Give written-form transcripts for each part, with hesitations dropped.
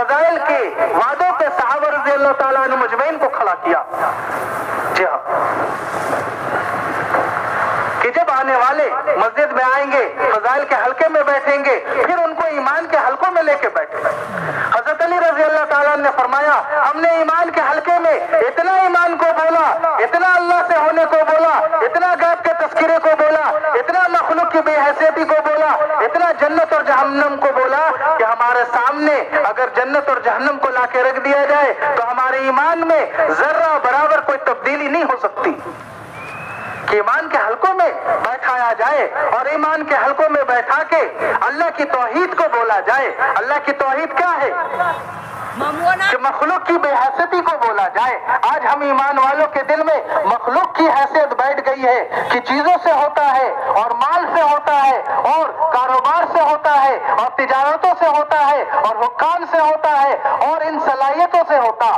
فضائل کے وعدوں پہ صحابہ رضی اللہ تعالیٰ عنہ مجمعین کو کھڑا کیا. جی ہاں، کہ جب آنے والے مسجد میں آئیں گے، فضائل کے حلقے میں بیٹھیں گے، پھر ان کو ایمان کے حلقوں میں لے کے بیٹھیں. حضرت علی رضی اللہ تعالیٰ نے فرمایا ہم نے ایمان کے حلقے میں اتنا ایمان کو بولا، اتنا اللہ سے ہونے کو بولا، اتنا غیب کے تذکرے کو بولا، اتنا مخلوق کی بے حیثیتی کو بولا، اتنا جنت اور جہنم کو بولا کہ ہمارے سامنے اگر جنت اور جہنم کو لا کے رکھ دیا جائے تو ہمارے ایمان میں ذرہ برابر کوئی تبدیلی نہیں ہو سکتی. کہ ایمان کے حلقوں میں بیٹھایا جائے اور ایمان کے حلقوں میں بیٹھا کے اللہ کی توحید کو بولا جائے. اللہ کی توحید کیا ہے؟ کہ مخلوق کی بے حیثیتی کو بولا جائے. آج ہم ایمان والوں کے دل میں مخلوق کی حیثیت بیٹھ گئی ہے کہ چیزوں سے ہوتا ہے اور مال سے ہوتا ہے اور کاروبار سے ہوتا ہے اور تجارتوں سے ہوتا ہے اور حکام سے ہوتا ہے اور ان صلاحیتوں سے ہوتا،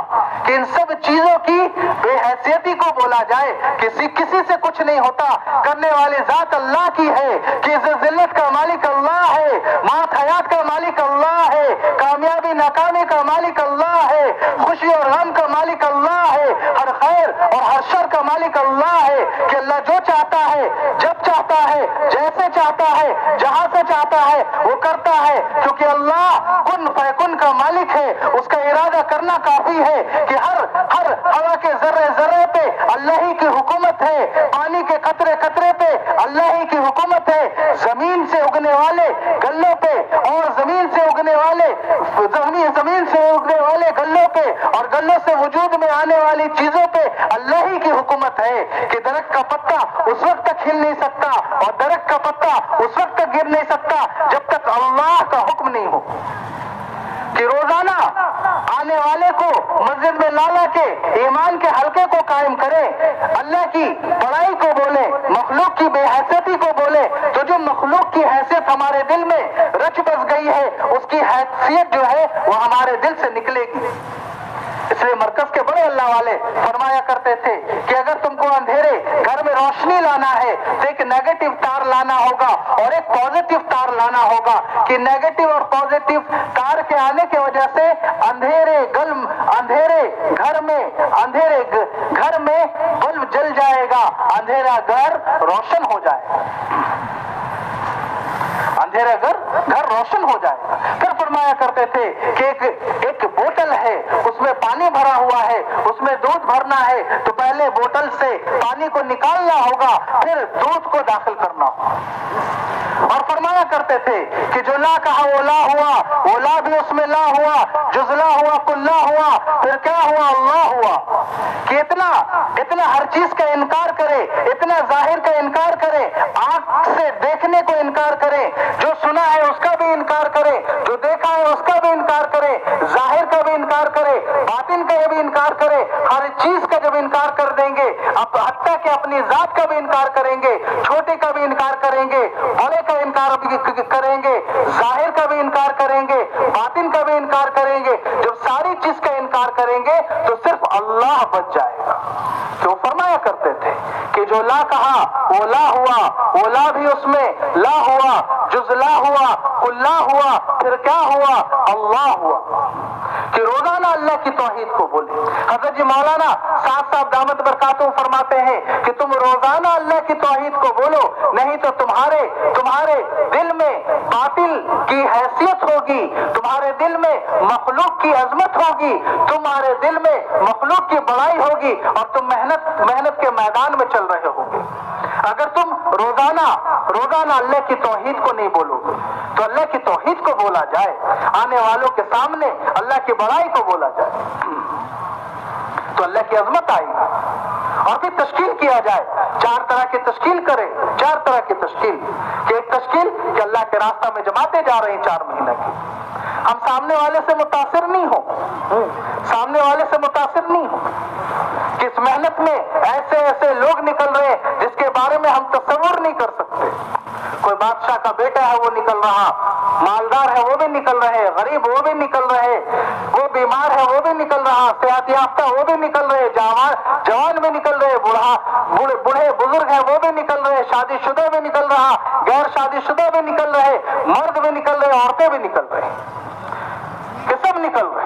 کہ ان سب چیزوں کی بے حیثیتی کو بولا جائے. کسی سے کچھ نہیں ہوتا، کرنے والی ذات اللہ کی ہے، کہ ذلت کا مالک اللہ ہے، موت حیات کا مالک اللہ ہے، کامیابی ناکامی کا مالک اللہ ہے، خوشی اور غم کا مالک اللہ ہے، ہر خیر اور ہر شر کا مالک اللہ ہے. کہ اللہ جو چاہتا ہے، جب چاہتا ہے، جیسے چاہتا ہے، جہاں سے چاہتا ہے وہ کرتا ہے. کیونکہ اللہ کن فیکن کا مالک ہے، اس کا ارادہ کرنا کافی ہے. کہ ہر ہوا کے ذرے ذرے پہ اللہ ہی کی حکومت ہے، پانی کے قطرے قطرے پہ اللہ ہی کی حکومت ہے. زمین سے اگنے والے گلوں پہ اور زمین سے اگنے والے گلوں پہ اور گلوں سے وجود میں آنے والی چیزوں پہ اللہ ہی کی حکومت ہے. کہ درخت کا پتا اس وقت تک ہل نہیں سکتا اور درخت کا پتا اس وقت تک گر نہیں سکتا جب تک اللہ کا حکم نہیں ہو. کہ روزانہ آنے والے کو مسجد میں لا کے ایمان کے حلقے کو قائم کرے، اللہ کی بڑائی کو بولے، مخلوق کی بے حیثیتی کو بولے. تو جو مخلوق کی حیثیت ہمارے دل میں رچ بس گئی ہے اس کی حیثیت جو ہے وہ ہمارے دل سے نکلے گی. اس لیے مرکز کے بڑے اللہ والے فرمایا کرتے تھے کہ اگر تم کو اندھیرے گھر میں روشنی لانا ہے تو ایک نیگیٹو تار لانا ہوگا اور ایک پازیٹو تار لانا ہوگا. کہ نیگیٹو اور پازیٹو تار کے آنے کی وجہ سے اندھیرے گھر میں بلب جل جائے گا، اندھیرا گھر روشن ہو جائے گا. اندھیرا گھر روشن ہو جائے گا. پھر فرمایا کرتے تھے کہ ایک بوتل ہے، اس میں پانی بھرا ہوا ہے، اس میں دودھ بھرنا ہے تو پہلے بوتل سے پانی کو نکالنا ہوگا، پھر دودھ کو داخل کرنا ہوگا. اور فرمایا کرتے تھے کہ جو لا کہا وہ لا ہوا، وہ لا بھی اس میں لا ہوا، جزلا ہوا کلا ہوا، پھر کیا ہوا؟ اللہ ہوا. کہ اتنا ہر چیز کا انکار کرے، اتنا ظاہر کا انکار کرے، آنکھ سے دیکھنے کو انکار کرے، جو سنا ہے اس کا بھی انکار کرے، جو دیکھا ہے اس کا بھی انکار کرے، ظاہر کا بھی انکار کرے، باطن کا بھی انکار کرے. ہر چیز کا جب انکار کر دیں گے، اب حتیٰ کہ اپنی ذات کا بھی انکار کریں گے، چھوٹے کا بھی انکار کریں گے، بڑے کا انکار بھی کریں گے، ظاہر کا بھی انکار کریں گے، باطن کا بھی انکار کریں گے. جب ساری چیز کا انکار کریں گے تو صرف اللہ بچ جائے گا. تو فرمایا کرتے تھے کہ جو لا کہا وہ لا ہوا، وہ لا بھی اس میں لا ہوا، جز لا ہوا کلا ہوا، پھر کیا ہوا؟ اللہ ہوا. کہ روزانہ اللہ کی توحید کو بولے. حضرت جی مولانا صاحب دامت برکاتہ فرماتے ہیں کہ تم روزانہ اللہ کی توحید کو بولو، نہیں تو تمہارے دل میں باطل کی حیثیت ہوگی، تمہارے دل میں مخلوق کی عظمت ہوگی، تمہارے دل میں مخلوق کی بڑائی ہوگی اور تم محنت کے میدان میں چل رہے ہوگے. اگر تم روزانہ اللہ کی توحید کو نہیں بولو گے تو اللہ کی توحید کو بولا جائے، آنے والوں کے سامنے اللہ کی بڑائی کو بولا جائے تو اللہ کی عظمت آئے گی. اور پھر تشکیل کیا جائے، 4 طرح کی تشکیل کرے، 4 طرح کی تشکیل. کہ ایک تشکیل کہ اللہ کے راستہ میں جماعتیں جا رہی ہیں 4 مہینے کی، ہم سامنے والے سے متاثر نہیں ہو، کہ اس محنت میں ایسے لوگ نکل رہے ہیں جس کے بارے میں ہم تصور نہیں کر سکتے. کوئی بادشاہ کا بیٹا ہے وہ نکل رہا، مالدار ہے وہ بھی نکل رہے، غریب وہ بھی نکل رہے، وہ بیمار ہے وہ بھی نکل رہا، صحت یافتہ وہ بھی نکل رہے، جوان بھی نکل رہے، بوڑھے بزرگ ہیں وہ بھی نکل رہے، شادی شدہ بھی نکل رہا، غیر شادی شدہ بھی نکل رہے، مرد بھی نکل رہے، عورتیں بھی نکل رہے، کہ سب نکل رہے.